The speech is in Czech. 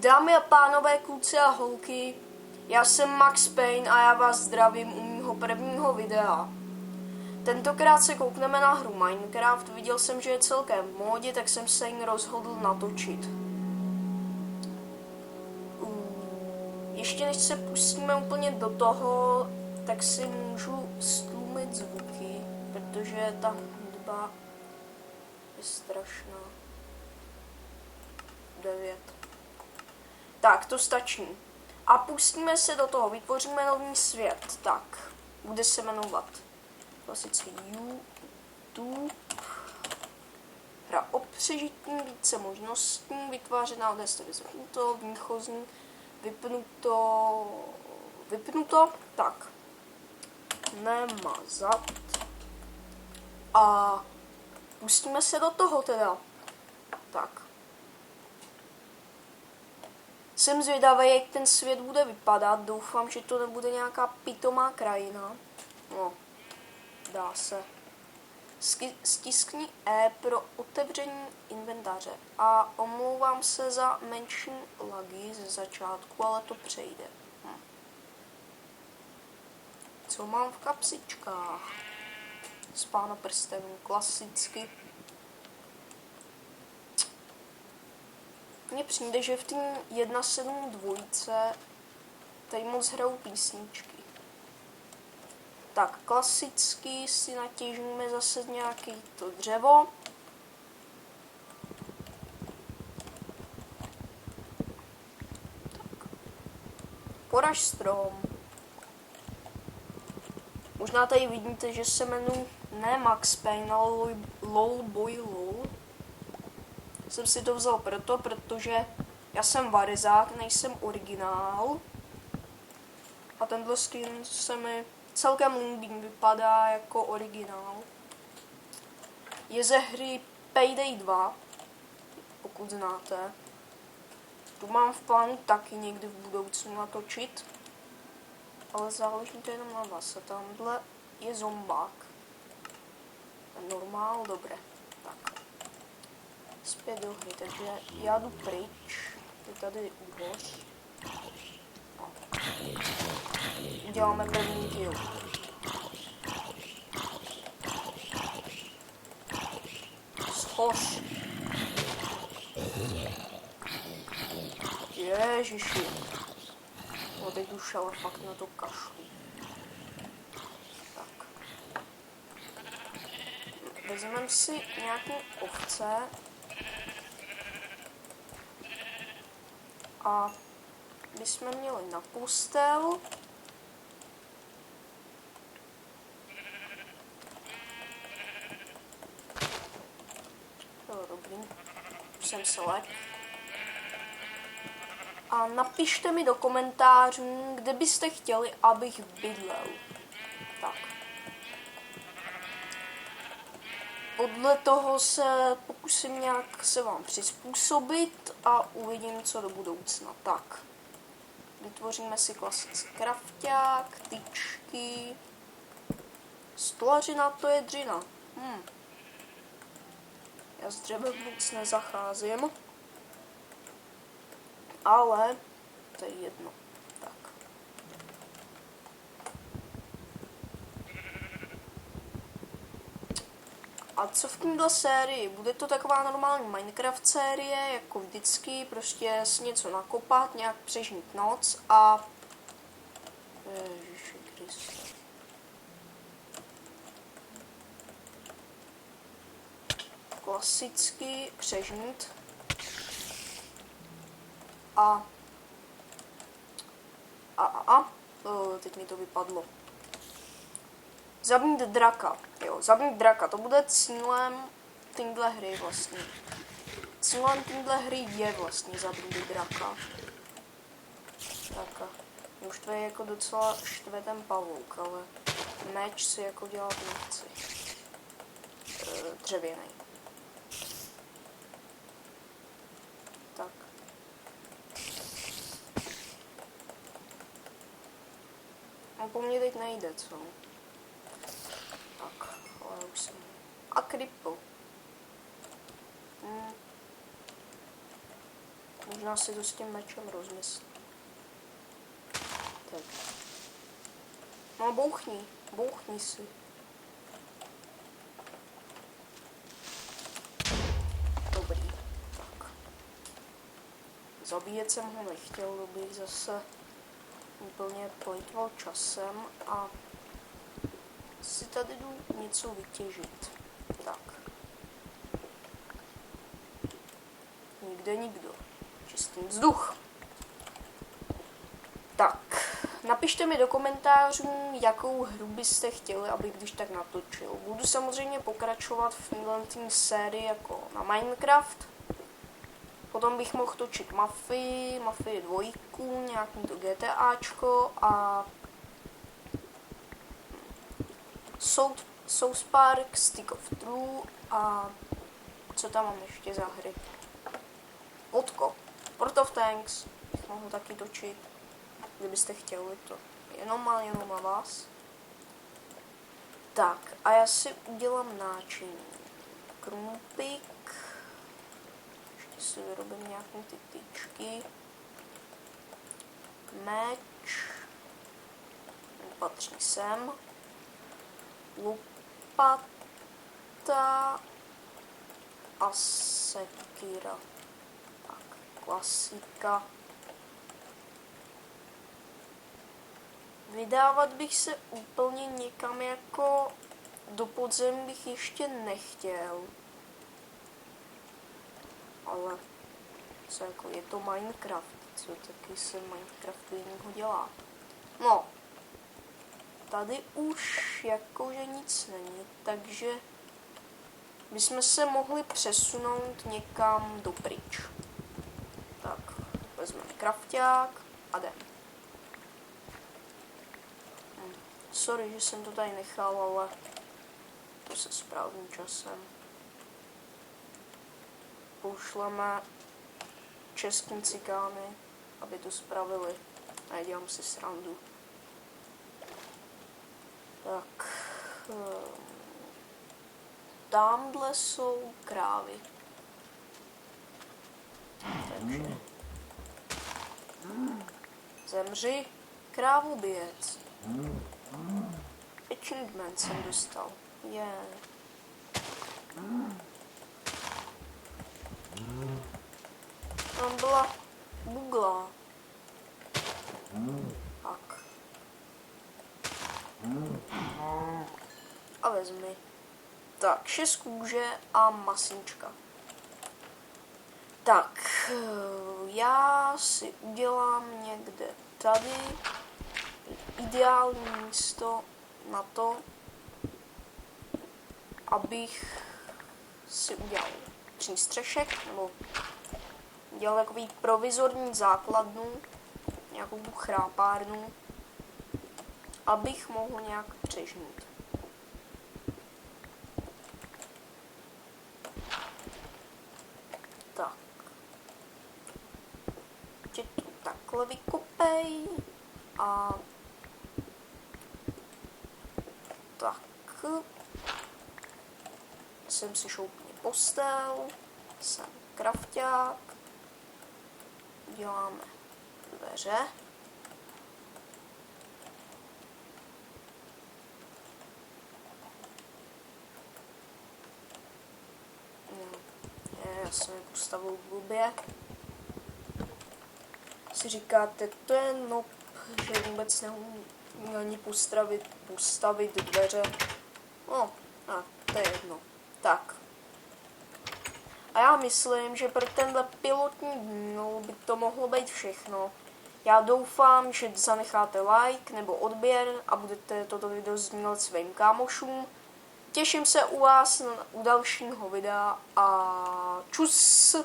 Dámy a pánové, kluci a holky, já jsem Max Payne a já vás zdravím u mýho prvního videa. Tentokrát se koukneme na hru Minecraft, viděl jsem, že je celkem v módě, tak jsem se jí rozhodl natočit. Ještě než se pustíme úplně do toho, tak si můžu stlumit zvuky, protože ta hudba je strašná. 9. Tak, to stačí. A pustíme se do toho, vytvoříme nový svět. Tak, bude se jmenovat klasický YouTube. Hra o přežití, více možností, vytvářená desktop vypnuto, výchozí, vypnuto, tak. Nemazat. A pustíme se do toho teda. Tak. Jsem zvědavý, jak ten svět bude vypadat. Doufám, že to nebude nějaká pitomá krajina. No, dá se. Stiskni E pro otevření inventáře. A omlouvám se za menší lagy ze začátku, ale to přejde. Co mám v kapsičkách? Z Pána prstenů, klasicky. Mně přijde, že v tým 1.7.2 tady moc hrajou písničky. Tak, klasicky si natěžíme zase nějaký to dřevo. Tak. Poraž strom. Možná tady vidíte, že se jmenuji ne Max Payne, ale LOL Boy LOL. Jsem si to vzal protože já jsem varezák, nejsem originál. A tenhle skin se mi celkem líbí, vypadá jako originál. Je ze hry Payday 2, pokud znáte. Tu mám v plánu taky někdy v budoucnu natočit. Ale záleží to jenom na vás. A tamhle je zombák. Normál, dobré. Tak. Zpět do hry, takže já jdu pryč. Je tady úhoř. Uděláme první kill. Schoř. Ježiši. No teď už ale fakt na to kašlu. Tak. Vezmeme si nějaké ovce. A bychom měli na postel. To dobrý. Už jsem se lek. A napište mi do komentářů, kde byste chtěli, abych bydlel. Tak. Podle toho se pokusím nějak se vám přizpůsobit a uvidím, co do budoucna. Tak. Vytvoříme si klasický krafťák, tyčky. Stolařina, to je dřina. Já s dřevem moc nezacházím. Ale to je jedno. Tak. A co v této sérii? Bude to taková normální Minecraft série, jako vždycky, prostě si něco nakopat, nějak přežít noc a... Ježiši Kriste. Klasicky přežít. Teď mi to vypadlo. Zabít draka. Jo, zabít draka. To bude cílem téhle hry vlastně. Cílem téhle hry je vlastně zabít draka. Tak a už to je jako docela štve ten pavouk, ale meč si jako dělat nechci. Dřevěnej. Tak. On po mně teď nejde, co? Tak, ale už jsem... A creeper. Možná si to s tím mečem rozmyslím. Tak. No bouchni si. Dobrý, tak. Zabíjet jsem ho nechtěl, bych zase úplně plýtval časem a si tady jdu něco vytěžit. Tak. Nikde nikdo. Čistý vzduch. Tak. Napište mi do komentářů, jakou hru byste chtěli, abych když tak natočil. Budu samozřejmě pokračovat v této sérii jako na Minecraft. Potom bych mohl točit Mafii 2, nějaký to GTAčko a South Park, Stick of True a co tam mám ještě za hry? Vodko, World of Tanks bych mohl taky točit, kdybyste chtěli to. Jenom na vás. Tak, a já si udělám náčiní. Krumpik. Ještě si vyrobím nějaké ty tyčky. Meč. Patří sem. Lopata. A sekira. Tak, klasika. Vydávat bych se úplně někam jako do podzem bych ještě nechtěl. Ale co jako je to Minecraft, co taky se Minecraftu jiného dělá. No, tady už jakože nic není, takže bychom se mohli přesunout někam dopryč. Tak, vezmeme krafťák a jdeme. Sorry, že jsem to tady nechal, ale to se správným časem. Pošleme českým cikány, aby to spravili. A nedělám si srandu. Tak. Tamhle jsou krávy. Takže. Zemři, krávobijec. Achievement jsem dostal. Tam byla bugla. Tak. A vezmi. Tak, 6 kůže a masnička. Tak, já si udělám někde tady ideální místo na to, abych si udělal přístřešek, nebo udělal takový provizorní základnu, nějakou tu chrápárnu, abych mohl nějak přežít. Tak. Tě tu takhle vykopej a tak. Jsem si šoupně postel, jsem krafťák, děláme dveře. Já jsem je postavil blbě. Si říkáte, to je noob, že vůbec neumí ani postavit dveře. No, a to je jedno. Tak. A já myslím, že pro tenhle pilotní díl by to mohlo být všechno. Já doufám, že zanecháte like nebo odběr a budete toto video sdílet svým kámošům. Těším se u vás u dalšího videa a čus!